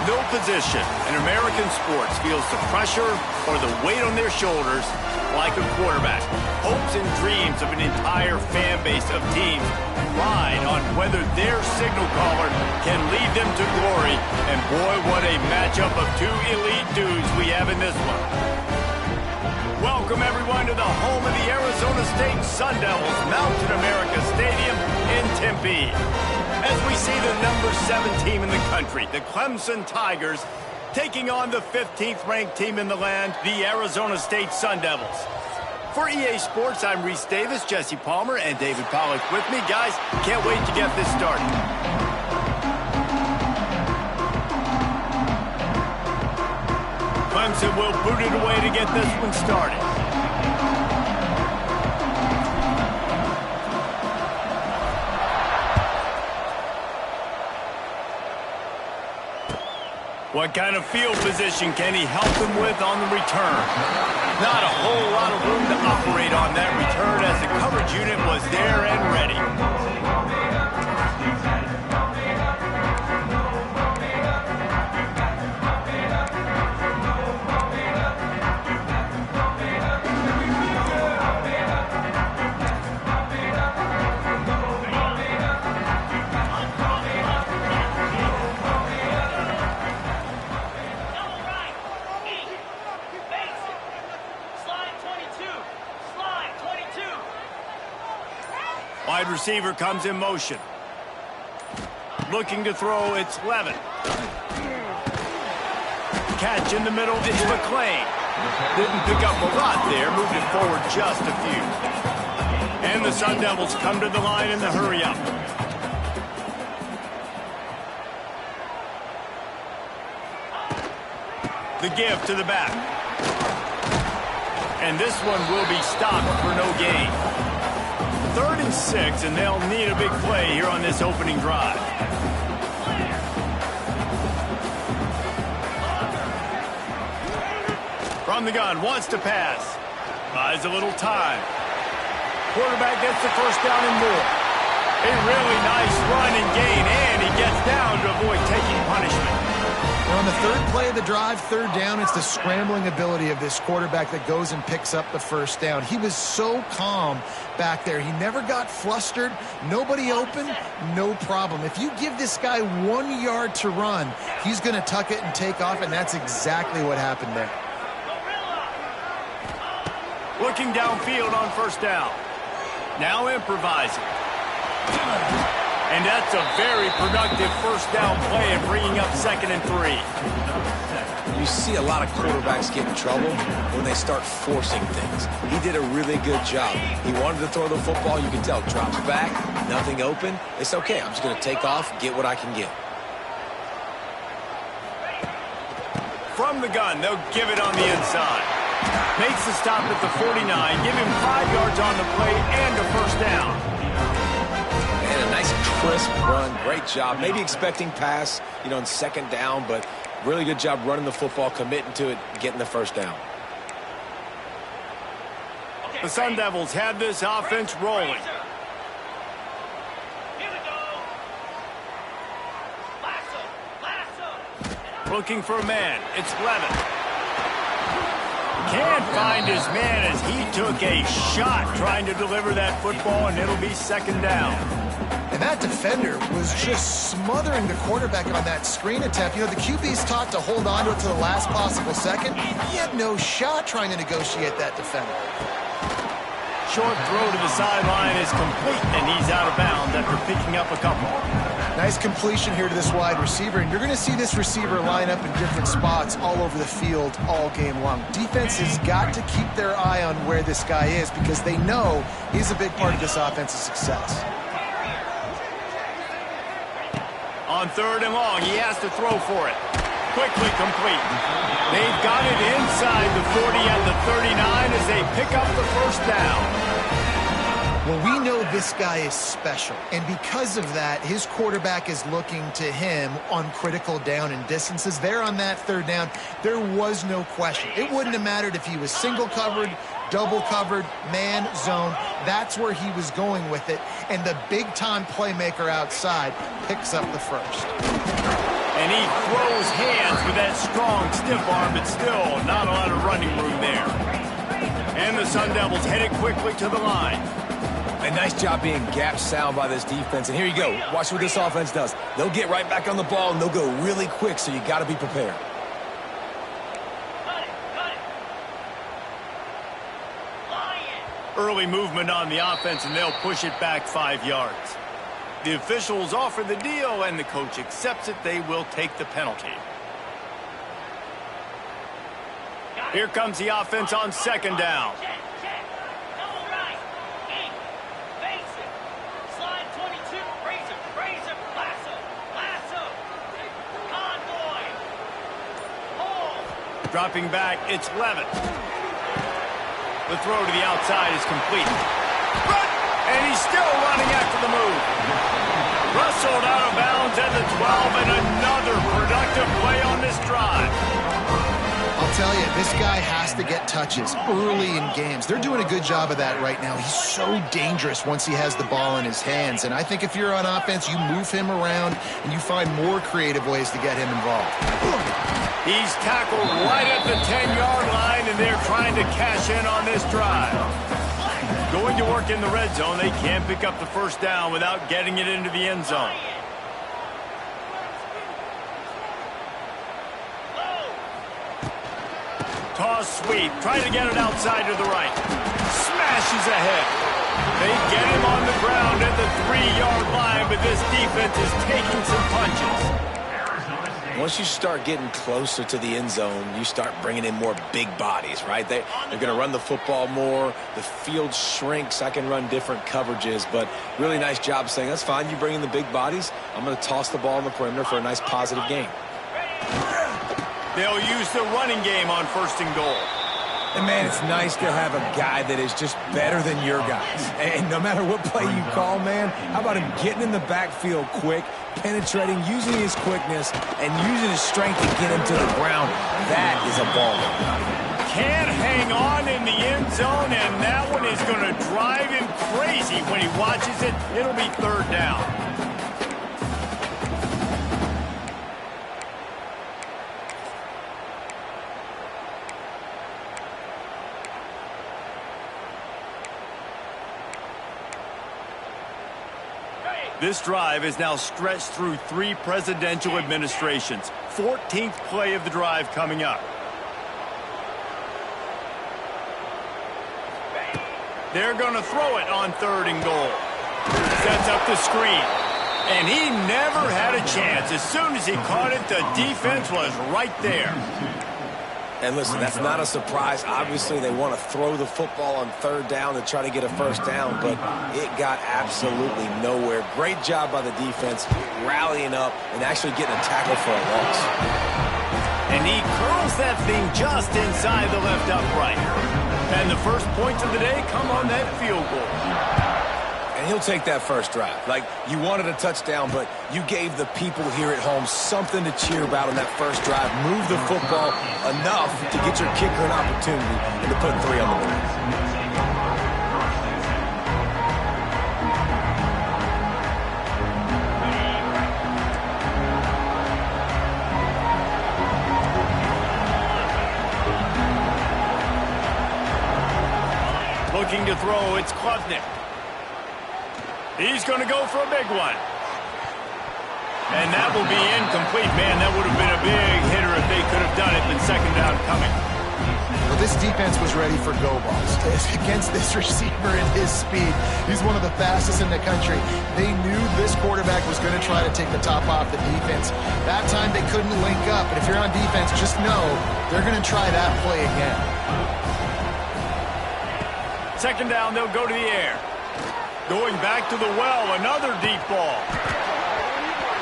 No position in American sports feels the pressure or the weight on their shoulders like a quarterback. Hopes and dreams of an entire fan base of teams ride on whether their signal caller can lead them to glory. And boy, what a matchup of two elite dudes we have in this one. Welcome, everyone, to the home of the Arizona State Sun Devils, Mountain America Stadium in Tempe. As we see the number 7 team in the country, the Clemson Tigers, taking on the 15th ranked team in the land, the Arizona State Sun Devils. For EA Sports, I'm Reese Davis, Jesse Palmer, and David Pollack with me. Guys, can't wait to get this started. Clemson will boot it away to get this one started. What kind of field position can he help them with on the return? Not a whole lot of room to operate on that return as the coverage unit was there and ready. Wide receiver comes in motion. Looking to throw, it's Levin. Catch in the middle, it's McClain. Didn't pick up a lot there, moved it forward just a few. And the Sun Devils come to the line in the hurry-up. The give to the back. And this one will be stopped for no gain. 3rd and 6, and they'll need a big play here on this opening drive. From the gun, wants to pass. Buys a little time. Quarterback gets the first down and more. A really nice run and gain, and he gets down to avoid taking punishment. Now on the 3rd play of the drive, 3rd down, it's the scrambling ability of this quarterback that goes and picks up the first down. He was so calm back there. He never got flustered. Nobody open, no problem. If you give this guy 1 yard to run, he's going to tuck it and take off, and that's exactly what happened there. Looking downfield on first down. Now improvising. And that's a very productive first down play and bringing up 2nd and 3. You see a lot of quarterbacks get in trouble when they start forcing things. He did a really good job. He wanted to throw the football. You can tell. Drops back, nothing open. It's okay. I'm just going to take off, get what I can get. From the gun, they'll give it on the inside. Makes the stop at the 49. Give him 5 yards on the play and a first down. And a nice crisp run. Great job. Maybe expecting pass, in 2nd down, but really good job running the football, committing to it, getting the first down. The Sun Devils have this offense rolling. Looking for a man. It's Levin. Can't find his man as he took a shot trying to deliver that football, and it'll be 2nd down. And that defender was just smothering the quarterback on that screen attempt. The QB's taught to hold on to it to the last possible second. He had no shot trying to negotiate that defender. Short throw to the sideline is complete, and he's out of bounds after picking up a couple. Nice completion here to this wide receiver, and you're going to see this receiver line up in different spots all over the field all game long. Defense has got to keep their eye on where this guy is because they know he's a big part of this offense's success. On 3rd and long, he has to throw for it. Quickly complete. They've got it inside the 40 at the 39 as they pick up the first down. Well, we know this guy is special, and because of that, his quarterback is looking to him on critical down and distances. There on that 3rd down, there was no question. It wouldn't have mattered if he was single covered, double covered, man, zone. That's where he was going with it, and the big-time playmaker outside picks up the first. And he throws hands with that strong, stiff arm, but still not a lot of running room there. And the Sun Devils headed quickly to the line. A nice job being gap sound by this defense. And here you go. Watch what this offense does. They'll get right back on the ball, and they'll go really quick, so you got to be prepared. Early movement on the offense, and they'll push it back 5 yards. The officials offer the deal, and the coach accepts it. They will take the penalty. Here comes the offense on second down. Dropping back, it's Levitt. The throw to the outside is complete. And he's still running after the move. Rustled out of bounds at the 12, and another productive play on this drive. I'll tell you, this guy has to get touches early in games. They're doing a good job of that right now. He's so dangerous once he has the ball in his hands. And I think if you're on offense, you move him around and you find more creative ways to get him involved. He's tackled right at the 10-yard line, and they're trying to cash in on this drive. Going to work in the red zone, they can't pick up the first down without getting it into the end zone. Toss sweep, trying to get it outside to the right. Smashes ahead. They get him on the ground at the 3-yard line, but this defense is taking some punches. Once you start getting closer to the end zone, you start bringing in more big bodies, right? They're going to run the football more. The field shrinks. I can run different coverages, but really nice job saying, that's fine. You bring in the big bodies. I'm going to toss the ball in the perimeter for a nice positive gain. They'll use the running game on first and goal. And, man, it's nice to have a guy that is just better than your guys. And no matter what play you call, man, how about him getting in the backfield quick, penetrating, using his quickness, and using his strength to get him to the ground. That is a baller. Can't hang on in the end zone, and that one is going to drive him crazy when he watches it. It'll be third down. This drive is now stretched through 3 presidential administrations. 14th play of the drive coming up. They're going to throw it on third and goal. Sets up the screen. And he never had a chance. As soon as he caught it, the defense was right there. And listen, that's not a surprise. Obviously, they want to throw the football on third down to try to get a first down, but it got absolutely nowhere. Great job by the defense, rallying up and actually getting a tackle for a loss. And he curls that thing just inside the left upright. And the first points of the day come on that field goal. And he'll take that first drive. Like, you wanted a touchdown, but you gave the people here at home something to cheer about on that first drive. Move the football enough to get your kicker an opportunity and to put 3 on the board. Looking to throw, it's Klubnik. He's going to go for a big one. And that will be incomplete. Man, that would have been a big hitter if they could have done it, but second down coming. Well, this defense was ready for go balls. Against this receiver and his speed, he's one of the fastest in the country. They knew this quarterback was going to try to take the top off the defense. That time they couldn't link up. But if you're on defense, just know they're going to try that play again. Second down, they'll go to the air. Going back to the well, another deep ball.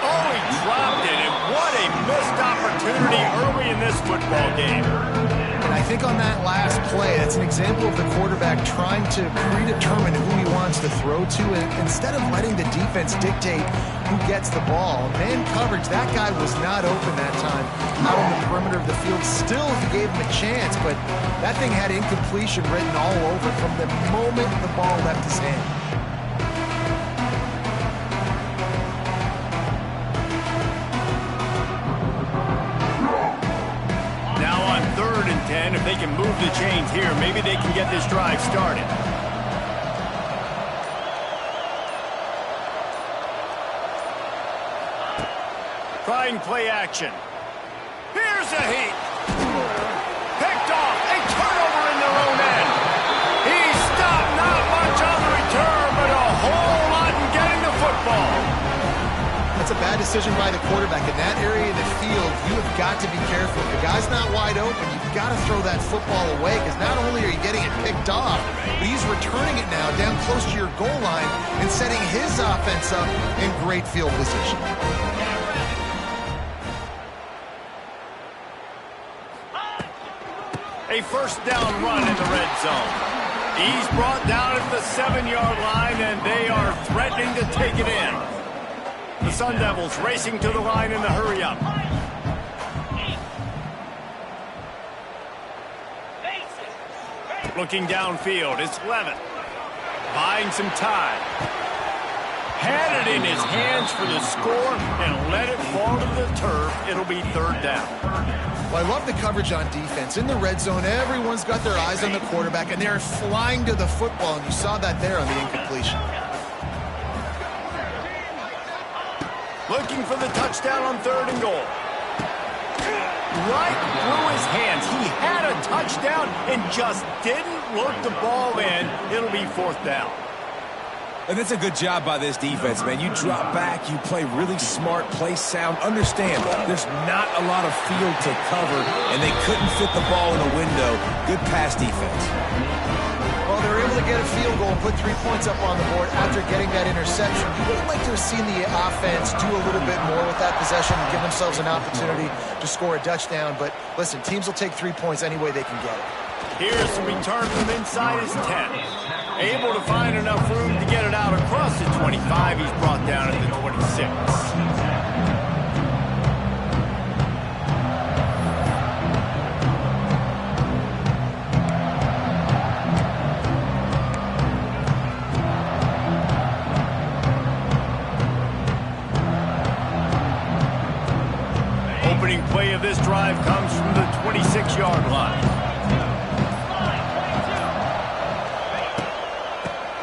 Oh, he dropped it, and what a missed opportunity early in this football game. And I think on that last play, that's an example of the quarterback trying to predetermine who he wants to throw to, and instead of letting the defense dictate who gets the ball. Man coverage, that guy was not open that time out on the perimeter of the field. Still, he gave him a chance, but that thing had incompletion written all over it from the moment the ball left his hand. move the chains here. Maybe they can get this drive started. Trying play action. Here's a heat. Picked off. A turnover in their own end. He stopped. Not much on the return, but a whole lot in getting the football. That's a bad decision by the quarterback. In that area of the field, you have got to be careful. If the guy's not wide open, you've got to throw that football away, because not only are you getting it picked off, but he's returning it now down close to your goal line and setting his offense up in great field position. A first down run in the red zone. He's brought down at the 7-yard line, and they are threatening to take it in. The Sun Devils racing to the line in the hurry-up. Looking downfield, it's Levitt. Buying some time. Had it in his hands for the score and let it fall to the turf. It'll be third down. Well, I love the coverage on defense. In the red zone, everyone's got their eyes on the quarterback, and they're flying to the football, and you saw that there on the incompletion. Looking for the touchdown on 3rd and goal. Right through his hands. He had a touchdown and just didn't look the ball in. It'll be 4th down. And it's a good job by this defense, man. You drop back, you play really smart, play sound. Understand, there's not a lot of field to cover, and they couldn't fit the ball in a window. Good pass defense. Well, they were able to get a field goal and put 3 points up on the board after getting that interception. You would have liked to have seen the offense do a little bit more with that possession and give themselves an opportunity to score a touchdown. But listen, teams will take 3 points any way they can get it. Here's the return from inside his 10. Able to find enough room to get it out across the 25. He's brought down at the 26. Opening play of this drive comes from the 26-yard line.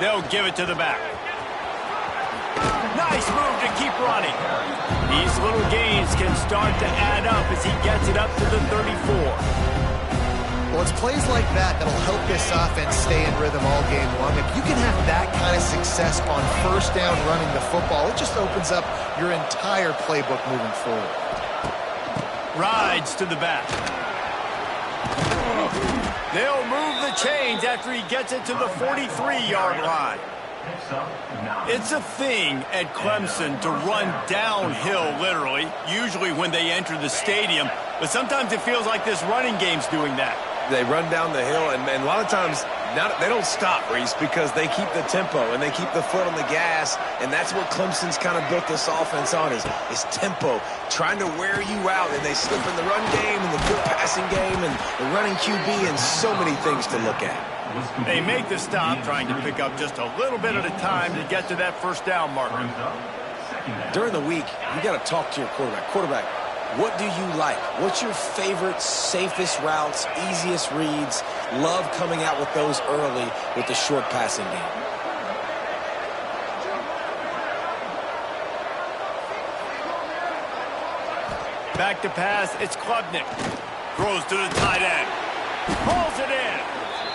They'll give it to the back. Nice move to keep running. These little gains can start to add up as he gets it up to the 34. Well, it's plays like that that'll help this offense stay in rhythm all game long. If you can have that kind of success on first down running the football, it just opens up your entire playbook moving forward. Rides to the back. They'll move the chains after he gets it to the 43-yard line. It's a thing at Clemson to run downhill, literally, usually when they enter the stadium. But sometimes it feels like this running game's doing that. They run down the hill, and a lot of times they don't stop, Reese, because they keep the tempo and they keep the foot on the gas, and that's what Clemson's kind of built this offense on is tempo, trying to wear you out, and they slip in the run game and the good passing game and the running QB and so many things to look at. They make the stop, trying to pick up just a little bit at a time to get to that first down marker. During the week, you got to talk to your quarterback. What do you like? What's your favorite, safest routes, easiest reads? Love coming out with those early with the short passing game. Back to pass, it's Klubnik. Throws to the tight end. Pulls it in.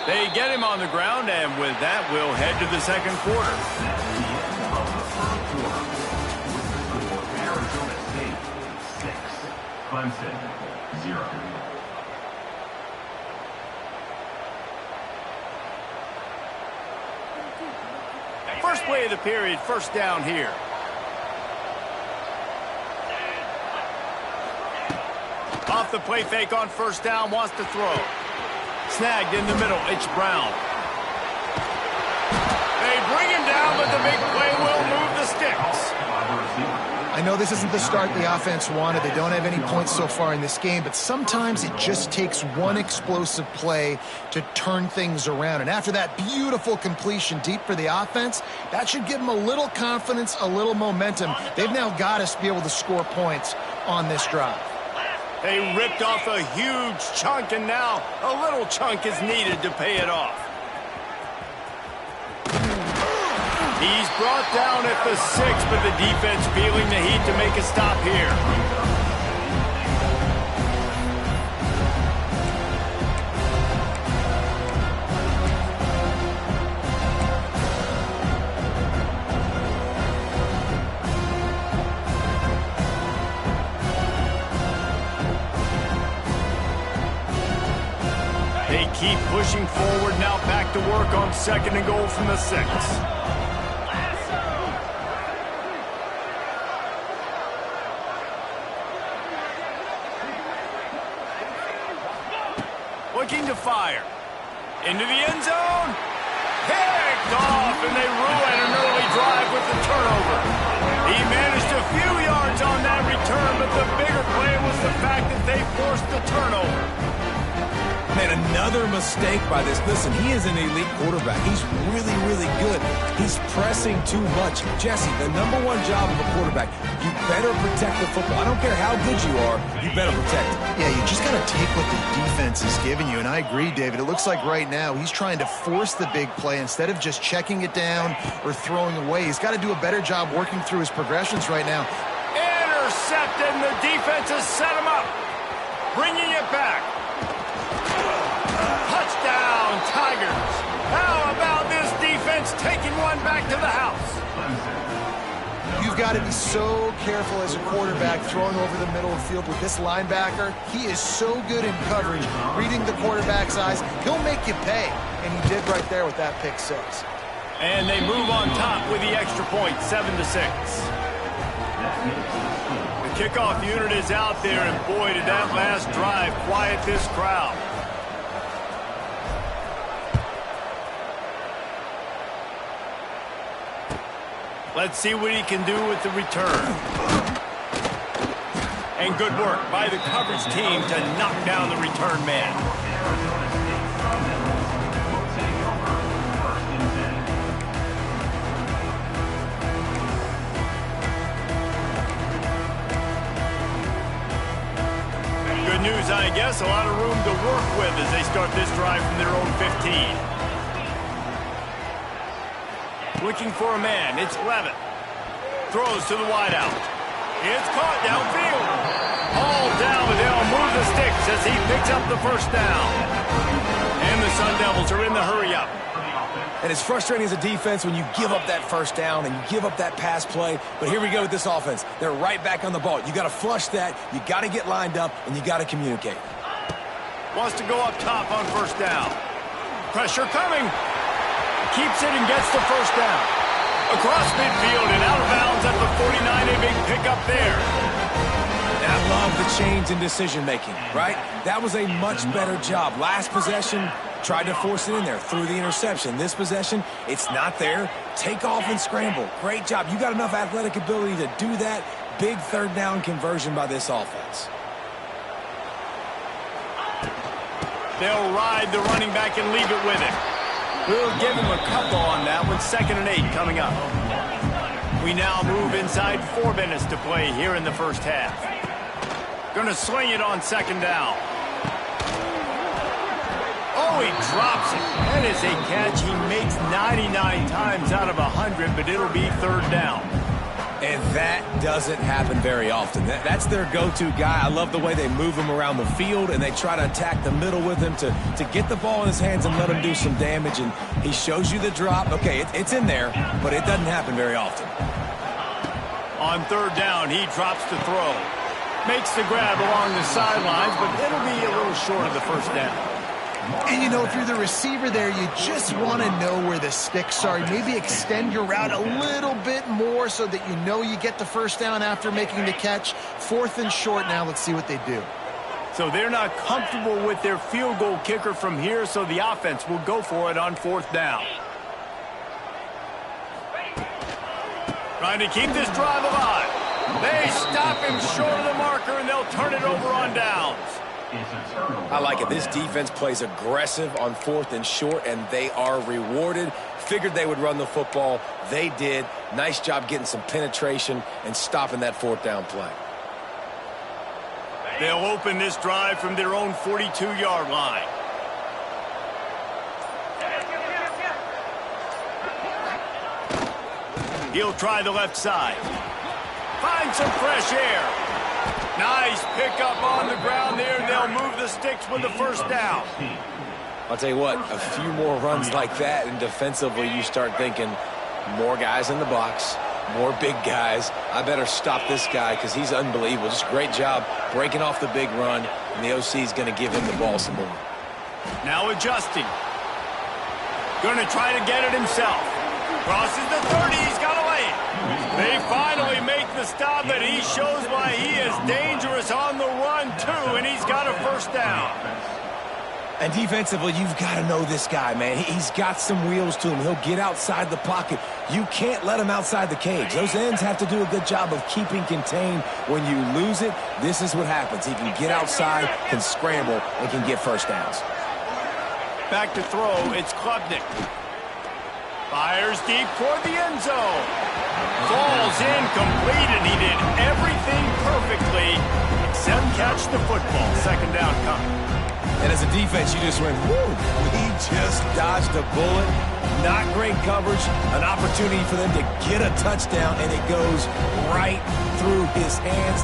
They get him on the ground, and with that, we'll head to the second quarter. Clemson, 0. First play of the period, first down here. Off the play fake on first down, wants to throw. Snagged in the middle, it's Brown. They bring him down, but the big play will move the sticks. I know this isn't the start the offense wanted. They don't have any points so far in this game, but sometimes it just takes one explosive play to turn things around. And after that beautiful completion deep for the offense, that should give them a little confidence, a little momentum. They've now got to be able to score points on this drive. They ripped off a huge chunk, and now a little chunk is needed to pay it off. He's brought down at the 6, but the defense feeling the heat to make a stop here. They keep pushing forward, now back to work on 2nd and goal from the 6. Looking to fire. Into the end zone. Picked off, and they ruin an early drive with the turnover. He managed a few yards on that return, but the bigger play was the fact that they forced the turnover. Man, another mistake by this. Listen, he is an elite quarterback. He's really, really good. He's pressing too much. Jesse, the #1 job of a quarterback, you better protect the football. I don't care how good you are, you better protect it. Yeah, you just got to take what the defense is giving you, and I agree, David. It looks like right now he's trying to force the big play instead of just checking it down or throwing away. He's got to do a better job working through his progressions right now. Intercepted, and the defense has set him up. Bringing it back. Touchdown, Tigers. How about this defense taking one back to the house? You've got to be so careful as a quarterback throwing over the middle of the field with this linebacker. He is so good in coverage, reading the quarterback's eyes. He'll make you pay, and he did right there with that pick 6. And they move on top with the extra point, 7-6. The kickoff unit is out there, and boy, did that last drive quiet this crowd. Let's see what he can do with the return. And good work by the coverage team to knock down the return man. Good news, I guess. A lot of room to work with as they start this drive from their own 15. Looking for a man. It's Levitt. Throws to the wideout. It's caught downfield. All down, but they'll move the sticks as he picks up the first down. And the Sun Devils are in the hurry-up. And it's frustrating as a defense when you give up that first down and you give up that pass play. But here we go with this offense. They're right back on the ball. You got to flush that. You got to get lined up, and you got to communicate. Wants to go up top on first down. Pressure coming. Keeps it and gets the first down. Across midfield and out of bounds at the 49. A big pickup there. And I love the change in decision-making, right? That was a much better job. Last possession, tried to force it in there through the interception. This possession, it's not there. Take off and scramble. Great job. You got enough athletic ability to do that. Big third down conversion by this offense. They'll ride the running back and leave it with him. We'll give him a couple on that one. 2nd and 8 coming up. We now move inside 4 minutes to play here in the first half. Going to sling it on 2nd down. Oh, he drops it. That is a catch he makes 99 times out of 100, but it'll be 3rd down. And that doesn't happen very often. That's their go-to guy. I love the way they move him around the field, and they try to attack the middle with him to get the ball in his hands and let him do some damage. And he shows you the drop. Okay, it's in there, but it doesn't happen very often. On 3rd down, he drops to throw. Makes the grab along the sidelines, but it'll be a little short of the first down. And, you know, if you're the receiver there, you just want to know where the sticks are. Maybe extend your route a little bit more so that you know you get the first down after making the catch. 4th and short now. Let's see what they do. So they're not comfortable with their field goal kicker from here, so the offense will go for it on 4th down. Trying to keep this drive alive. They stop him short of the marker, and they'll turn it over on downs. I like it. This defense plays aggressive on 4th and short, and they are rewarded. Figured they would run the football. They did. Nice job getting some penetration and stopping that 4th down play. They'll open this drive from their own 42-yard line. He'll try the left side. Find some fresh air. Nice pickup on the ground there. They'll move the sticks with the first down. I'll tell you what, a few more runs like that, and defensively you start thinking more guys in the box, more big guys. I better stop this guy because he's unbelievable. Just great job breaking off the big run, and the OC is going to give him the ball some more. Now adjusting. Going to try to get it himself. Crosses the 30. He's got away. They finally make the stop, and he shows why he is dangerous on the run, too, and he's got a first down. And defensively, you've got to know this guy, man. He's got some wheels to him. He'll get outside the pocket. You can't let him outside the cage. Those ends have to do a good job of keeping contained. When you lose it, this is what happens. He can get outside, can scramble, and can get first downs. Back to throw, it's Klubnik. Fires deep toward the end zone. Falls incomplete, and he did everything perfectly except catch the football. Second down coming. And as a defense, you just went, whoo, he just dodged a bullet. Not great coverage, an opportunity for them to get a touchdown, and it goes right through his hands.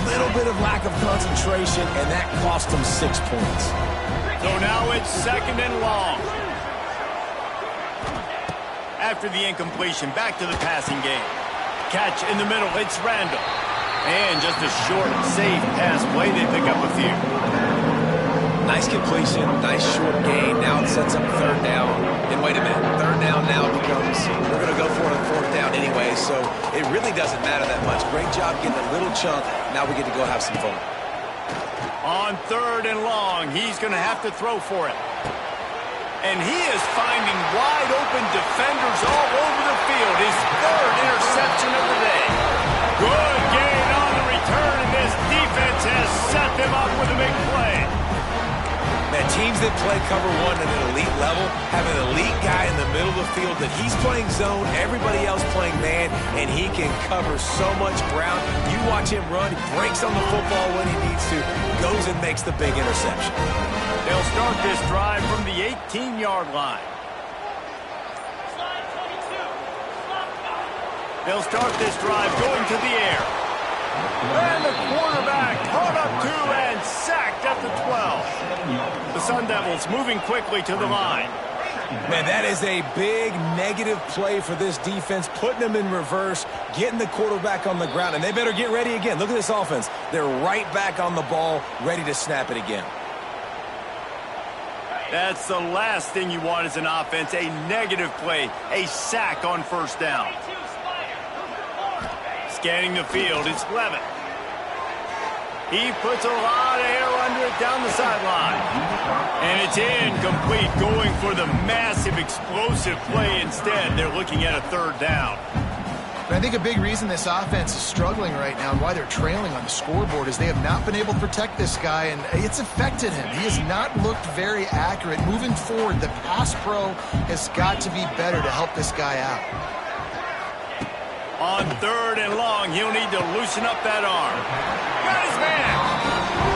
Little bit of lack of concentration, and that cost him 6 points. So now it's second and long. After the incompletion, back to the passing game. Catch in the middle, it's Randall. And just a short, safe pass play, they pick up a few. Nice completion, nice short gain. Now it sets up third down. And wait a minute, third down now becomes, we're going to go for it on fourth down anyway, so it really doesn't matter that much. Great job getting a little chunk. Now we get to go have some fun. On third and long, he's going to have to throw for it. And he is finding wide open defenders all over the field. His third interception of the day. Good gain on the return, and this defense has set them up with a big play. Man, teams that play cover one at an elite level have an elite guy in the middle of the field that he's playing zone, everybody else playing man, and he can cover so much ground. You watch him run, he breaks on the football when he needs to, goes and makes the big interception. They'll start this drive from the 18-yard line. They'll start this drive going to the air. And the quarterback caught up to and sacked at the 12. The Sun Devils moving quickly to the line. Man, that is a big negative play for this defense, putting them in reverse, getting the quarterback on the ground, and they better get ready again. Look at this offense. They're right back on the ball, ready to snap it again. That's the last thing you want as an offense, a negative play, a sack on first down. Scanning the field, it's Levitt. He puts a lot of air under it down the sideline. And it's incomplete, going for the massive explosive play instead. They're looking at a third down. And I think a big reason this offense is struggling right now and why they're trailing on the scoreboard is they have not been able to protect this guy, and it's affected him. He has not looked very accurate. Moving forward, the pass pro has got to be better to help this guy out. On third and long, he'll need to loosen up that arm. Got his man.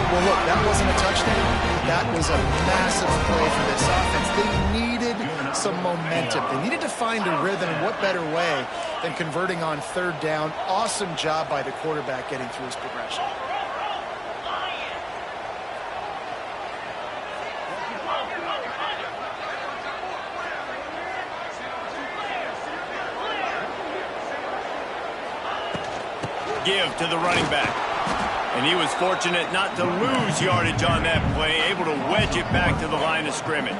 Well, look, that wasn't a touchdown. That was a massive play for this offense. They needed some momentum. They needed to find a rhythm, and what better way than converting on third down. Awesome job by the quarterback getting through his progression. Give to the running back. And he was fortunate not to lose yardage on that play, able to wedge it back to the line of scrimmage.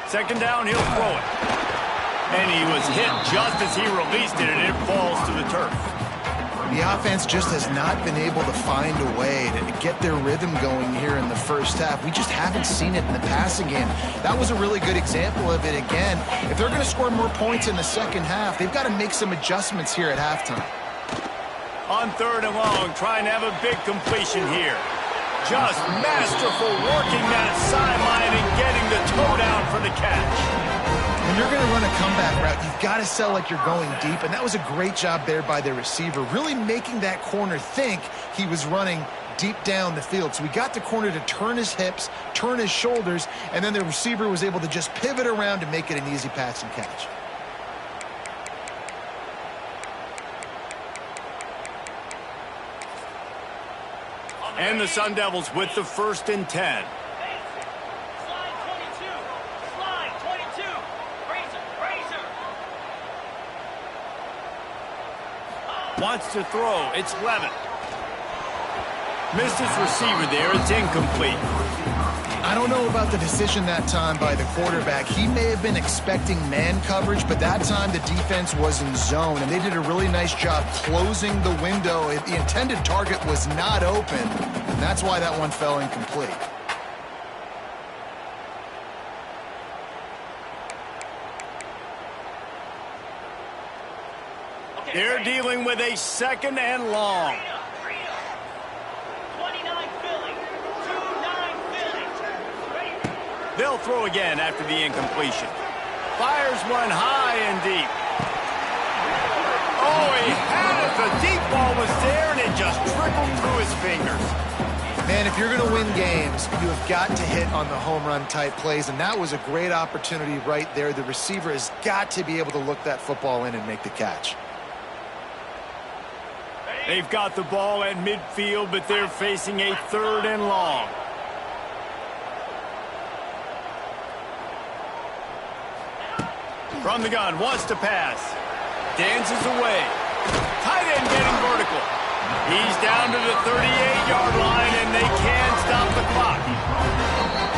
Second down, he'll throw it. And he was hit just as he released it, and it falls to the turf. The offense just has not been able to find a way to get their rhythm going here in the first half. We just haven't seen it in the passing game. That was a really good example of it again. If they're going to score more points in the second half, they've got to make some adjustments here at halftime. On 3rd and long, trying to have a big completion here. Just masterful working that sideline and getting the toe down for the catch. When you're going to run a comeback route, you've got to sell like you're going deep, and that was a great job there by the receiver, really making that corner think he was running deep down the field. So we got the corner to turn his hips, turn his shoulders, and then the receiver was able to just pivot around to make it an easy pass and catch. And the Sun Devils with the 1st and 10. Wants to throw. It's Levin. Missed his receiver there. It's incomplete. I don't know about the decision that time by the quarterback. He may have been expecting man coverage, but that time the defense was in zone, and they did a really nice job closing the window. The intended target was not open, and that's why that one fell incomplete. They're dealing with a 2nd and long. They'll throw again after the incompletion. Fires one high and deep. Oh, he had it. The deep ball was there, and it just trickled through his fingers. Man, if you're going to win games, you have got to hit on the home run type plays, and that was a great opportunity right there. The receiver has got to be able to look that football in and make the catch. They've got the ball at midfield, but they're facing a 3rd and long. From the gun, wants to pass. Dances away. Tight end getting vertical. He's down to the 38-yard line, and they can stop the clock.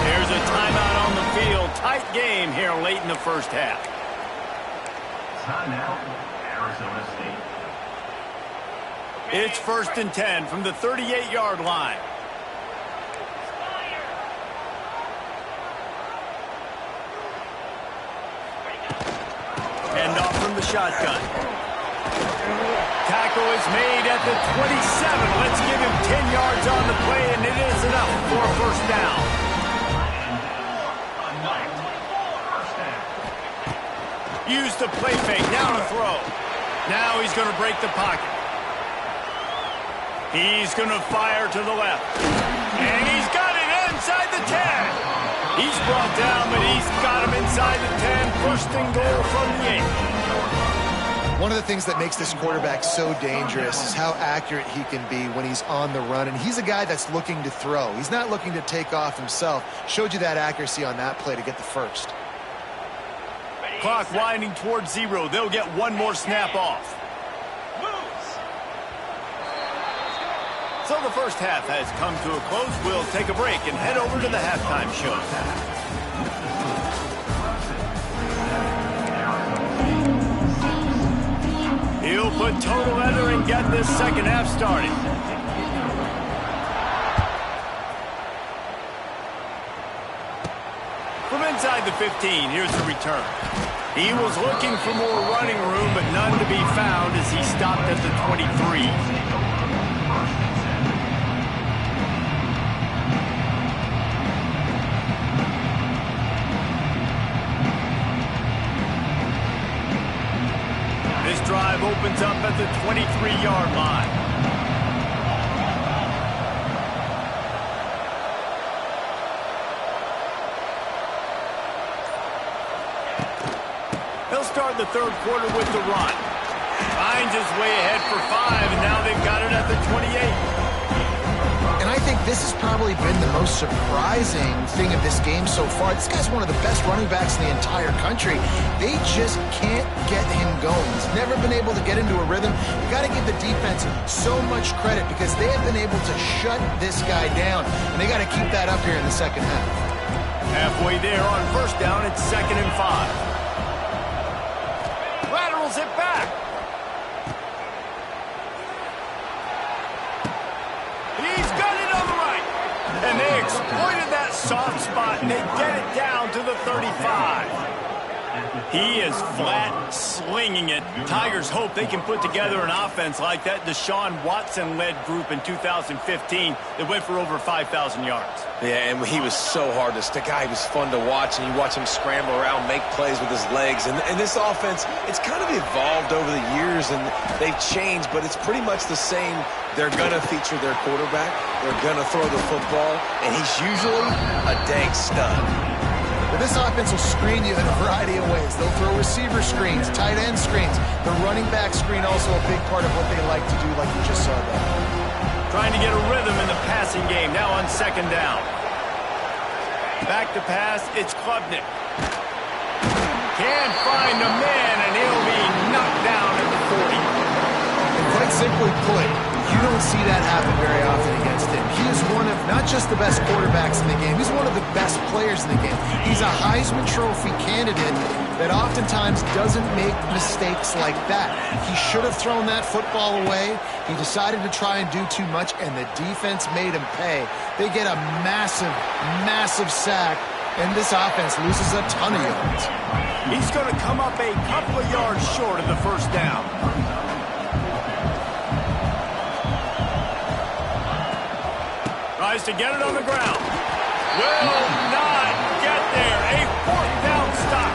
There's a timeout on the field. Tight game here late in the 1st half. Timeout, Arizona State. It's 1st and 10 from the 38-yard line. End off from the shotgun. Tackle is made at the 27. Let's give him 10 yards on the play, and it is enough for a 1st down. Use the play fake. Now to throw. Now he's going to break the pocket. He's going to fire to the left. And he's got it inside the 10. He's brought down, but he's got him inside the 10. 1st and goal from the 8. One of the things that makes this quarterback so dangerous is how accurate he can be when he's on the run. And he's a guy that's looking to throw. He's not looking to take off himself. Showed you that accuracy on that play to get the 1st. Clock winding towards 0. They'll get one more snap off. So the 1st half has come to a close. We'll take a break and head over to the halftime show. He'll put total leather and get this 2nd half started. From inside the 15, here's the return. He was looking for more running room, but none to be found as he stopped at the 23. This drive opens up at the 23-yard line. They'll start the 3rd quarter with the run. Finds his way ahead for 5, and now they've got it at the 28. And I think this has probably been the most surprising thing of this game so far. This guy's one of the best running backs in the entire country. They just can't get him going. He's never been able to get into a rhythm. You got to give the defense so much credit because they have been able to shut this guy down, and they got to keep that up here in the 2nd half. Halfway there on 1st down, it's 2nd and 5. Laterals it back. He's got it on the right. And they exploited that soft spot, and they get it down to the 35. He is flat slinging it. Tigers hope they can put together an offense like that Deshaun Watson-led group in 2015 that went for over 5,000 yards. Yeah, and he was so hard to stick out. He was fun to watch, and you watch him scramble around, make plays with his legs. And this offense, it's kind of evolved over the years, and they've changed, but it's pretty much the same. They're going to feature their quarterback. They're going to throw the football, and he's usually a dang stud. Well, this offense will screen you in a variety of ways. They'll throw receiver screens, tight end screens. The running back screen also a big part of what they like to do, like you just saw there. Trying to get a rhythm in the passing game, now on second down. Back to pass, it's Klubnik. Can't find the man, and he'll be knocked down at the 40. And quite simply put, you don't see that happen very often against him. He is one of not just the best quarterbacks in the game, he's one of the best players in the game. He's a Heisman Trophy candidate that oftentimes doesn't make mistakes like that. He should have thrown that football away. He decided to try and do too much, and the defense made him pay. They get a massive, massive sack, and this offense loses a ton of yards. He's going to come up a couple of yards short of the first down. Tries to get it on the ground. Will not get there. A fourth down stop.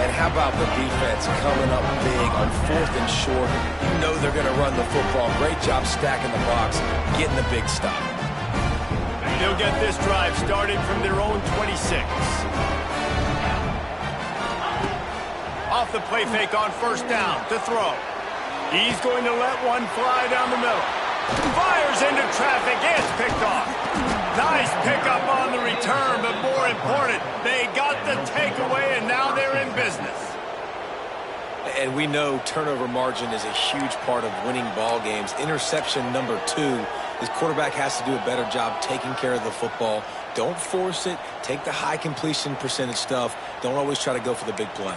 And how about the defense coming up big on 4th and short? You know they're going to run the football. Great job stacking the box, getting the big stop. They'll get this drive started from their own 26. Off the play fake on first down to throw. He's going to let one fly down the middle. Fires into traffic. It's picked off. Nice pickup on the return, but more important, they got the takeaway, and now they're in business. And we know turnover margin is a huge part of winning ball games. Interception number 2. This quarterback has to do a better job taking care of the football. Don't force it. Take the high completion percentage stuff. Don't always try to go for the big play.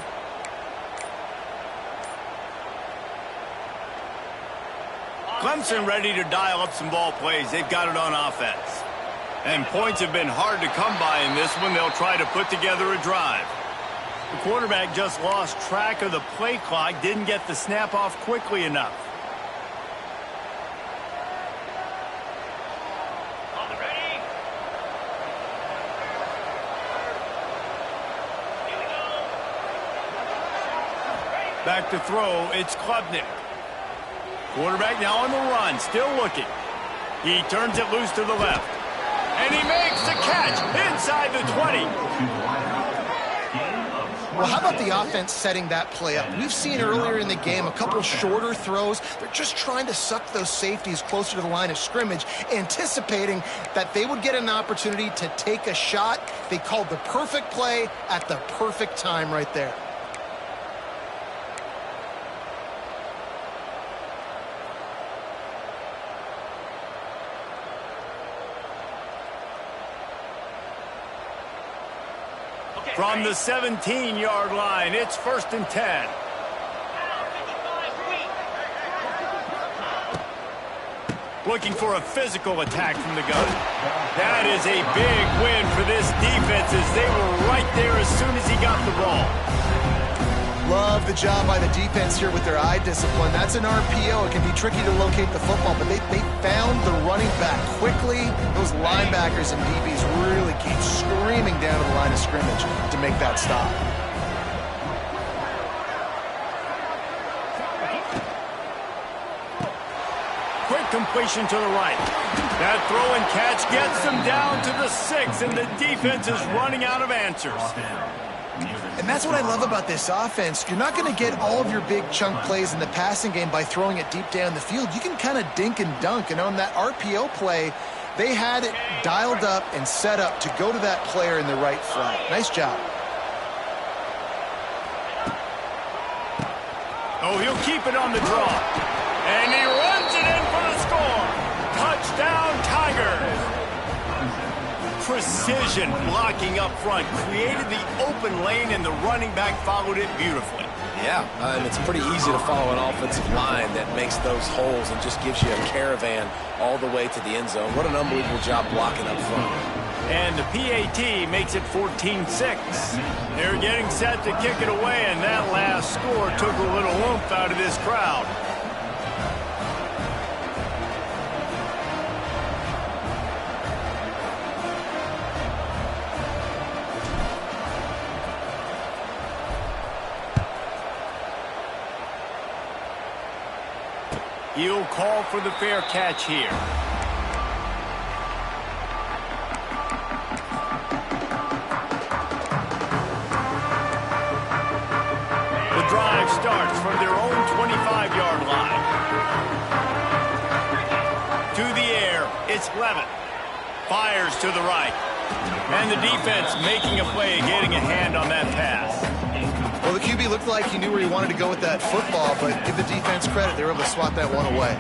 Clemson ready to dial up some ball plays. They've got it on offense. And points have been hard to come by in this one. They'll try to put together a drive. The quarterback just lost track of the play clock, didn't get the snap off quickly enough. Back to throw, it's Klubnik. Quarterback now on the run, still looking. He turns it loose to the left. And he makes the catch inside the 20. Well, how about the offense setting that play up? We've seen earlier in the game a couple shorter throws. They're just trying to suck those safeties closer to the line of scrimmage, anticipating that they would get an opportunity to take a shot. They called the perfect play at the perfect time right there. From the 17-yard line, it's 1st and 10. Looking for a physical attack from the gun. That is a big win for this defense as they were right there as soon as he got the ball. Love the job by the defense here with their eye discipline. That's an RPO. It can be tricky to locate the football, but they found the running back quickly. Those linebackers and DBs really came screaming down to the line of scrimmage to make that stop. Quick completion to the right. That throw and catch gets them down to the 6, and the defense is running out of answers. And that's what I love about this offense. You're not going to get all of your big chunk plays in the passing game by throwing it deep down the field. You can kind of dink and dunk. And on that RPO play, they had it dialed up and set up to go to that player in the right flat. Nice job. Oh, he'll keep it on the draw. And he runs it in for the score. Touchdown, Tigers. Precision blocking up front created the open lane, and the running back followed it beautifully. Yeah, and it's pretty easy to follow an offensive line that makes those holes and just gives you a caravan all the way to the end zone. What an unbelievable job blocking up front. And the PAT makes it 14-6. They're getting set to kick it away, and that last score took a little oomph out of this crowd. He'll call for the fair catch here. The drive starts from their own 25-yard line. To the air, it's Levitt. Fires to the right. And the defense making a play, getting a hand on that pass. Well, the QB looked like he knew where he wanted to go with that football, but give the defense credit. They were able to swat that one away.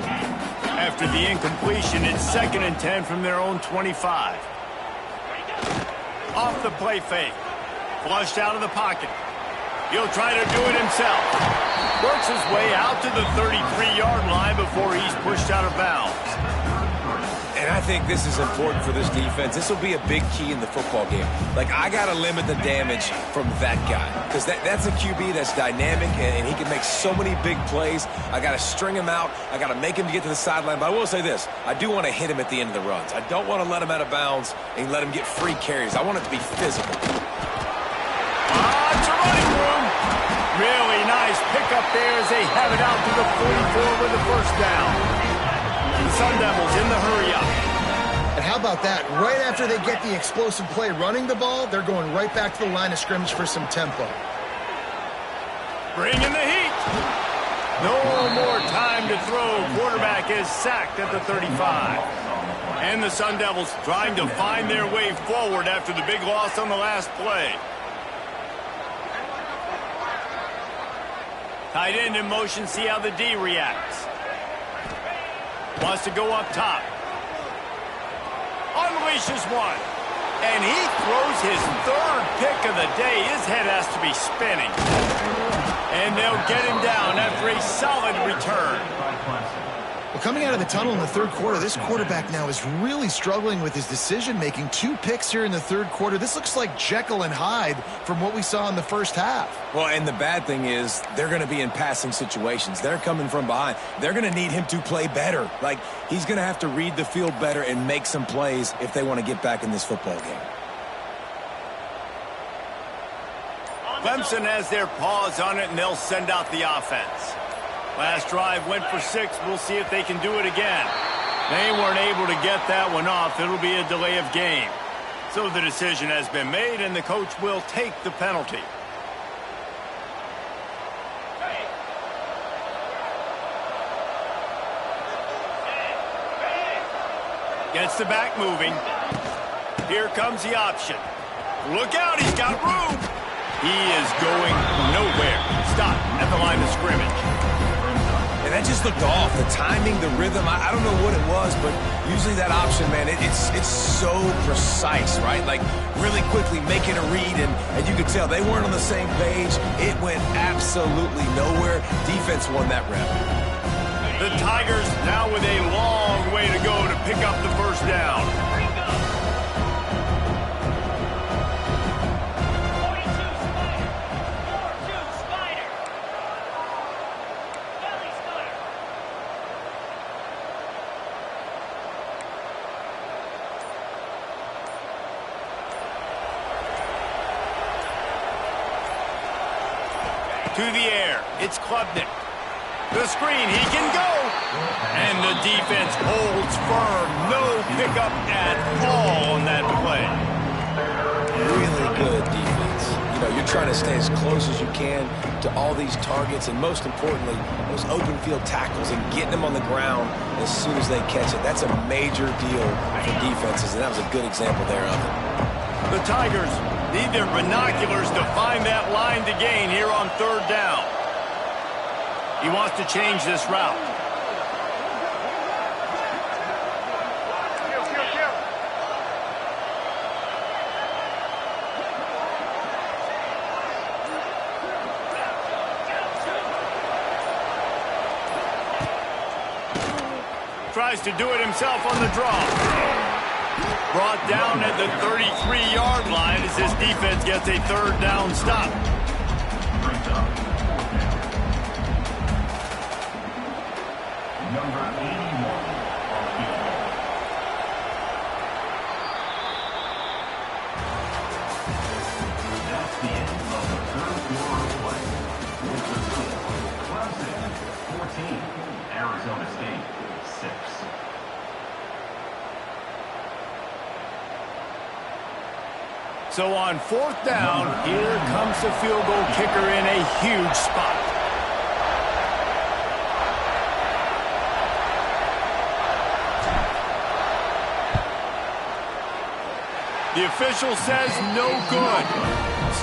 After the incompletion, it's 2nd and 10 from their own 25. Off the play fake. Flushed out of the pocket. He'll try to do it himself. Works his way out to the 33-yard line before he's pushed out of bounds. And I think this is important for this defense. This will be a big key in the football game. Like, I got to limit the damage from that guy. Because that's a QB that's dynamic, and he can make so many big plays. I got to string him out. I got to make him get to the sideline. But I will say this. I do want to hit him at the end of the runs. I don't want to let him out of bounds and let him get free carries. I want it to be physical. It's a running room. Really nice pickup there as they have it out to the 44 with the first down. The Sun Devils in the hurry-up. And how about that? Right after they get the explosive play running the ball, they're going right back to the line of scrimmage for some tempo. Bring in the heat. No more time to throw. Quarterback is sacked at the 35. And the Sun Devils trying to find their way forward after the big loss on the last play. Tight end in motion, see how the D reacts. Wants to go up top. Unleashes one. And he throws his 3rd pick of the day. His head has to be spinning. And they'll get him down after a solid return. Well, coming out of the tunnel in the 3rd quarter, this quarterback now is really struggling with his decision-making. 2 picks here in the 3rd quarter. This looks like Jekyll and Hyde from what we saw in the first half. Well, and the bad thing is they're going to be in passing situations. They're coming from behind. They're going to need him to play better. Like, he's going to have to read the field better and make some plays if they want to get back in this football game. Clemson has their paws on it, and they'll send out the offense. Last drive went for 6. We'll see if they can do it again. They weren't able to get that one off. It'll be a delay of game. So the decision has been made, and the coach will take the penalty. Gets the back moving. Here comes the option. Look out, he's got room. He is going nowhere. Stop at the line of scrimmage. And that just looked off. The timing, the rhythm, I don't know what it was, but usually that option, man, it's so precise, right? Like, really quickly making a read, and you could tell they weren't on the same page. It went absolutely nowhere. Defense won that rep. The Tigers now with a long way to go to pick up the first down. To the air, it's Klubnik. The screen, he can go. And the defense holds firm. No pickup at all on that play. Really good defense. You know, you're trying to stay as close as you can to all these targets, and most importantly, those open field tackles and getting them on the ground as soon as they catch it. That's a major deal for defenses, and that was a good example there of it. The Tigers need their binoculars to find that line to gain here on 3rd down. He wants to change this route. Tries to do it himself on the draw. Brought down at the 33-yard line as this defense gets a third down stop. Brings up fourth down. Number 81 on field goal. That's the end of the third quarter of play. With the score, Clemson 14, Arizona State 6. So on fourth down, here comes the field goal kicker in a huge spot. The official says no good.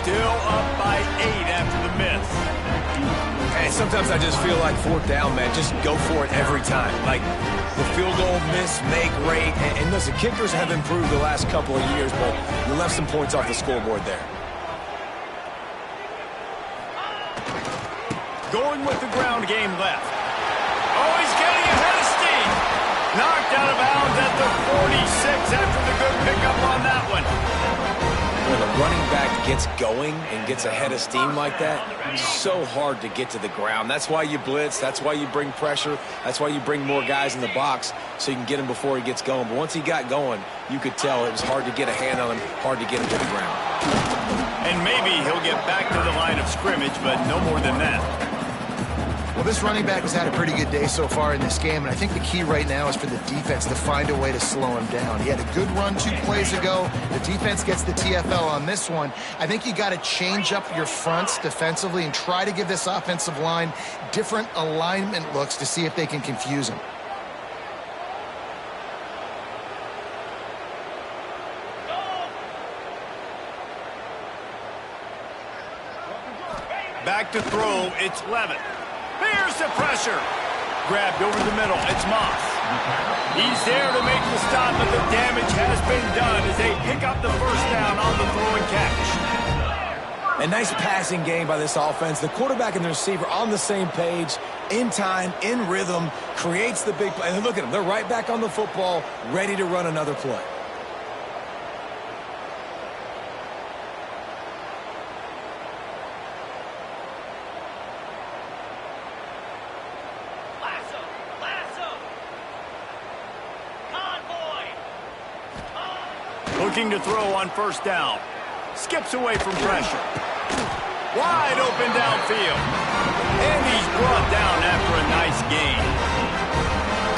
Still up by 8 after the miss. Hey, sometimes I just feel like fourth down, man. Just go for it every time. Like the field goal miss, make rate. And listen, kickers have improved the last couple of years, but you left some points off the scoreboard there. Going with the ground game left. Oh, he's getting ahead of steam. Knocked out of bounds at the 46 after the good pickup on that one. When the running back gets going and gets ahead of steam like that, it's so hard to get to the ground. That's why you blitz. That's why you bring pressure. That's why you bring more guys in the box so you can get him before he gets going. But once he got going, you could tell it was hard to get a hand on him, hard to get him to the ground. And maybe he'll get back to the line of scrimmage, but no more than that. Well, this running back has had a pretty good day so far in this game, and I think the key right now is for the defense to find a way to slow him down. He had a good run 2 plays ago. The defense gets the TFL on this one. I think you got to change up your fronts defensively and try to give this offensive line different alignment looks to see if they can confuse him. Back to throw, it's Levitt. Here's the pressure. Grabbed over the middle, it's Moss. He's there to make the stop, but the damage has been done as they pick up the first down on the throw and catch. A nice passing game by this offense. The quarterback and the receiver on the same page, in time, in rhythm, creates the big play. And look at them, they're right back on the football, ready to run another play. Looking to throw on first down. Skips away from pressure. Wide open downfield. And he's brought down after a nice gain.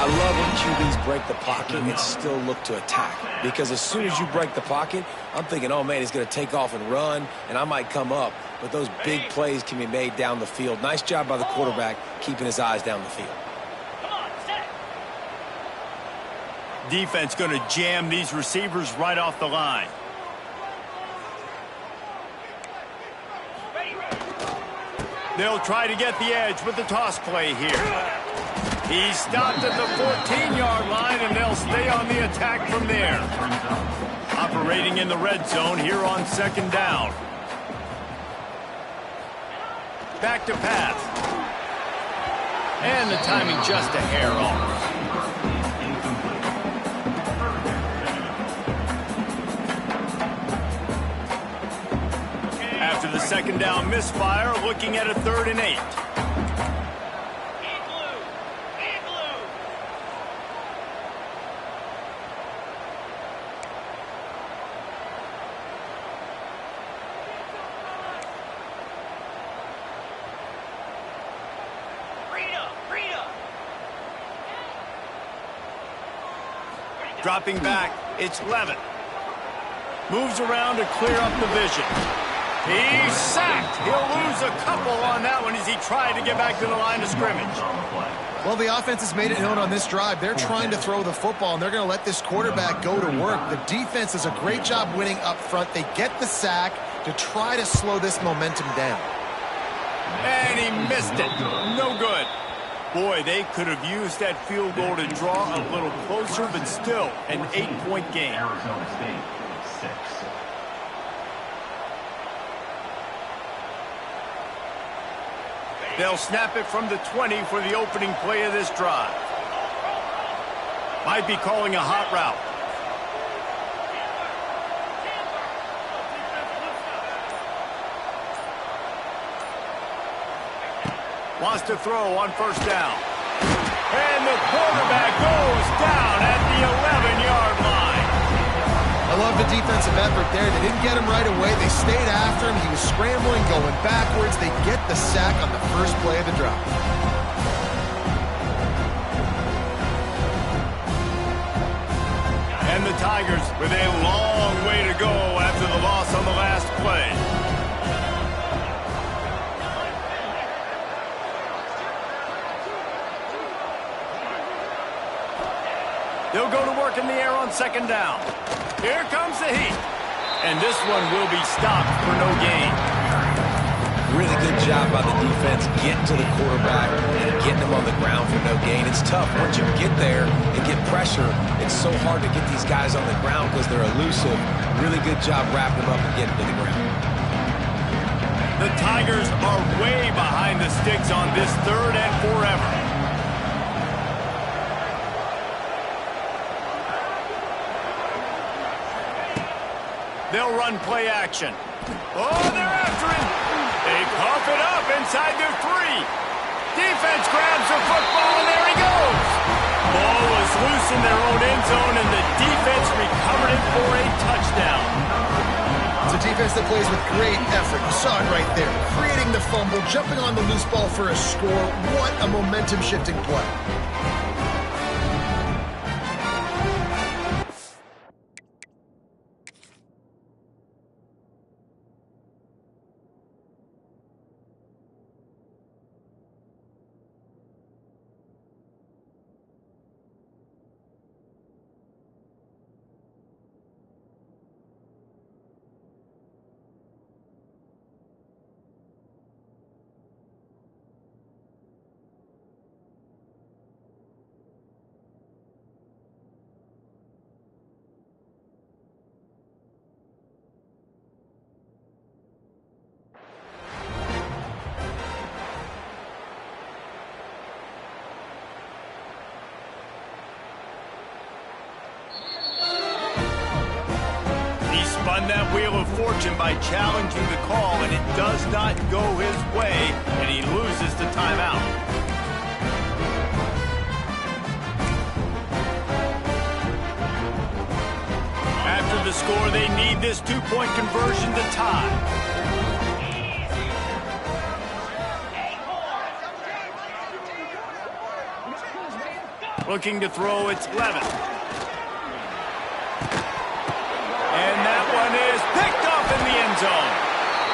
I love when QBs break the pocket and still look to attack. Because as soon as you break the pocket, I'm thinking, oh, man, he's going to take off and run, and I might come up. But those big plays can be made down the field. Nice job by the quarterback keeping his eyes down the field. Defense going to jam these receivers right off the line. They'll try to get the edge with the toss play here. He's stopped at the 14-yard line, and they'll stay on the attack from there. Operating in the red zone here on second down. Back to pass. And the timing just a hair off. After the second down misfire, looking at a 3rd and 8. Dropping back, it's Levitt. Moves around to clear up the vision. He's sacked. He'll lose a couple on that one as he tried to get back to the line of scrimmage. Well, the offense has made it known on this drive. They're trying to throw the football, and they're going to let this quarterback go to work. The defense does a great job winning up front. They get the sack to try to slow this momentum down. And he missed it. No good. Boy, they could have used that field goal to draw a little closer, but still an 8-point game. Arizona State 6. They'll snap it from the 20 for the opening play of this drive. Might be calling a hot route. Wants to throw on first down. And the quarterback goes down at the 11-yard line. I love the defensive effort there. They didn't get him right away. They stayed after him. He was scrambling, going backwards. They get the sack on the first play of the drive. And the Tigers with a long way to go after the loss on the last play. They'll go to work in the air on second down. Here comes the heat. And this one will be stopped for no gain. Really good job by the defense getting to the quarterback and getting him on the ground for no gain. It's tough. Once you get there and get pressure, it's so hard to get these guys on the ground because they're elusive. Really good job wrapping them up and getting to the ground. The Tigers are way behind the sticks on this third and forever. They'll run play action. Oh, they're after him. They cough it up inside their 3. Defense grabs the football, and there he goes. Ball was loose in their own end zone, and the defense recovered it for a touchdown. It's a defense that plays with great effort. You saw it right there. Creating the fumble, jumping on the loose ball for a score. What a momentum-shifting play. Spun that wheel of fortune by challenging the call, and it does not go his way, and he loses the timeout. After the score, they need this 2-point conversion to tie. Looking to throw, it's Levis. And that one is picked off in the end zone.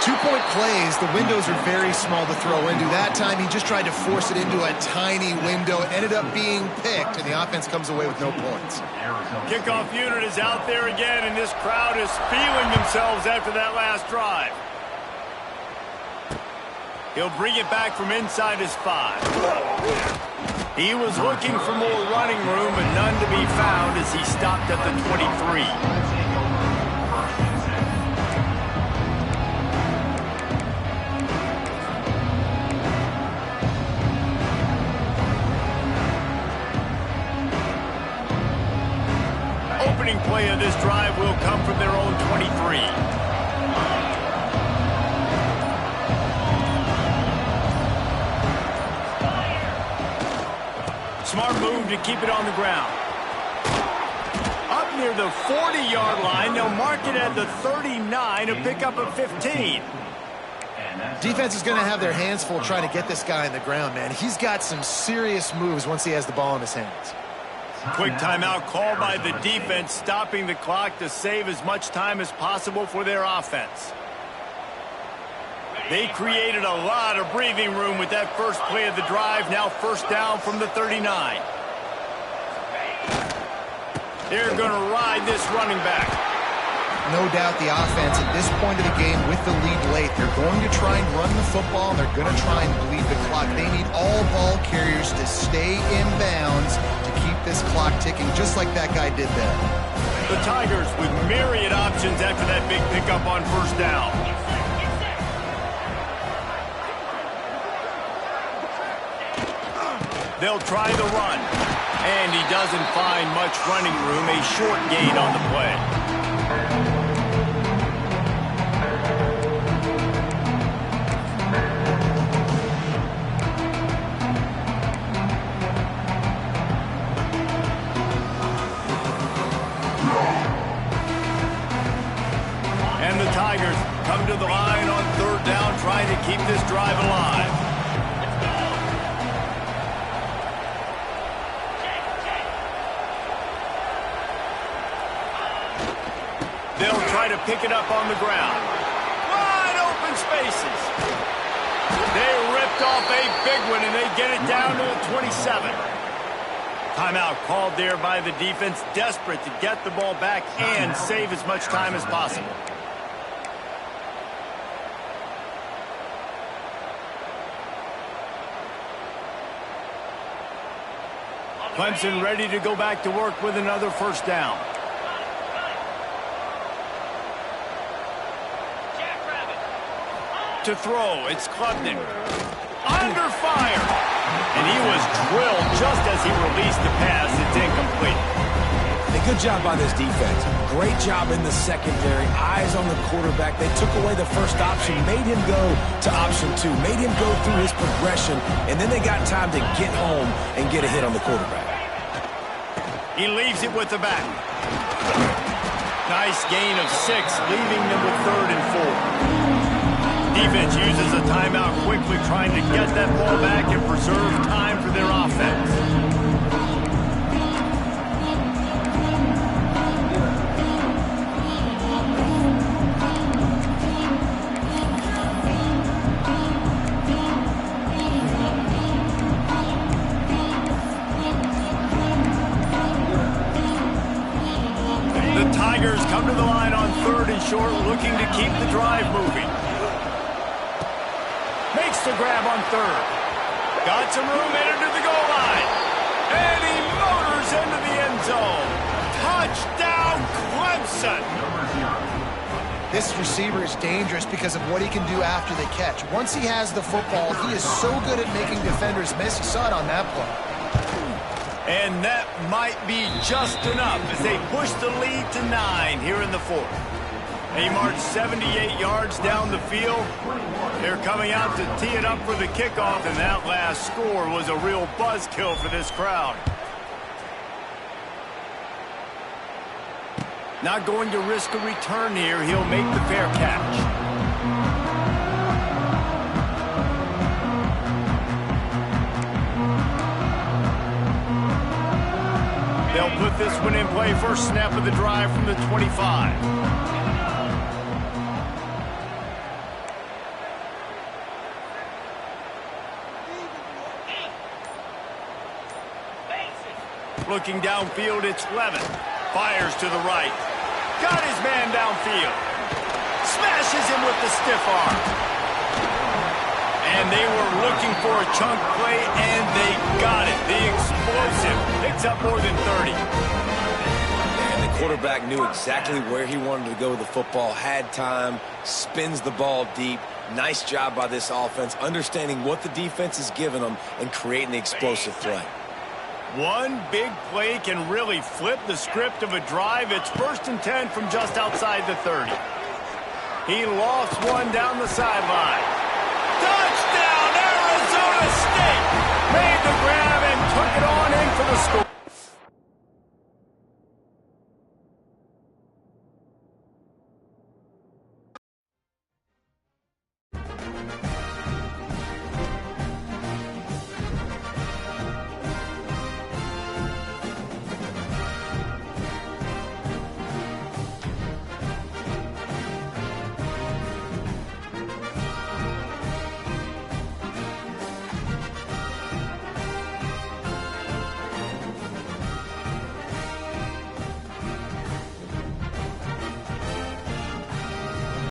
2-point plays, the windows are very small to throw into. That time he just tried to force it into a tiny window. It ended up being picked, and the offense comes away with no points. Kickoff unit is out there again, and this crowd is feeling themselves after that last drive. He'll bring it back from inside his 5. He was looking for more running room, but none to be found as he stopped at the 23. Opening play of this drive will come from their own 23. Smart move to keep it on the ground. Up near the 40-yard line, they'll mark it at the 39 to pick up a 15. Defense is going to have their hands full trying to get this guy on the ground, man. He's got some serious moves once he has the ball in his hands. Quick timeout called by the defense, stopping the clock to save as much time as possible for their offense. They created a lot of breathing room with that first play of the drive. Now first down from the 39. They're going to ride this running back. No doubt the offense at this point of the game with the lead late, they're going to try and run the football, and they're going to try and bleed the clock. They need all ball carriers to stay in bounds to keep this clock ticking, just like that guy did there. The Tigers with myriad options after that big pickup on first down. They'll try the run, and he doesn't find much running room. A short gain on the play. they'll try to pick it up on the ground. Wide open spaces. They ripped off a big one, and they get it down to the 27. Timeout called there by the defense, desperate to get the ball back and save as much time as possible. Clemson ready to go back to work with another first down. To throw, it's Klubnik. Under fire. And he was drilled just as he released the pass. It's incomplete. A good job by this defense. Great job in the secondary. Eyes on the quarterback. They took away the first option, made him go to option 2, made him go through his progression, and then they got time to get home and get a hit on the quarterback. He leaves it with the back. Nice gain of 6, leaving them with 3rd and 4. Defense uses a timeout quickly, trying to get that ball back and preserve time for their offense. The Tigers come to the line on 3rd and short, looking to keep the drive moving. Makes the grab on 3rd. Got some room, headed to the goal line. And he motors into the end zone. Touchdown, Clemson. This receiver is dangerous because of what he can do after the catch. Once he has the football, he is so good at making defenders miss. You saw it on that play. And that might be just enough as they push the lead to 9 here in the 4th. He marched 78 yards down the field. They're coming out to tee it up for the kickoff, and that last score was a real buzzkill for this crowd. Not going to risk a return here. He'll make the fair catch. They'll put this one in play. First snap of the drive from the 25. Looking downfield, it's Levin. Fires to the right. Got his man downfield. Smashes him with the stiff arm. And they were looking for a chunk play, and they got it. The explosive picks up more than 30. And the quarterback knew exactly where he wanted to go with the football, had time, spins the ball deep. Nice job by this offense, understanding what the defense is giving them and creating the explosive play. One big play can really flip the script of a drive. It's 1st and 10 from just outside the 30. He lofts one down the sideline. Touchdown!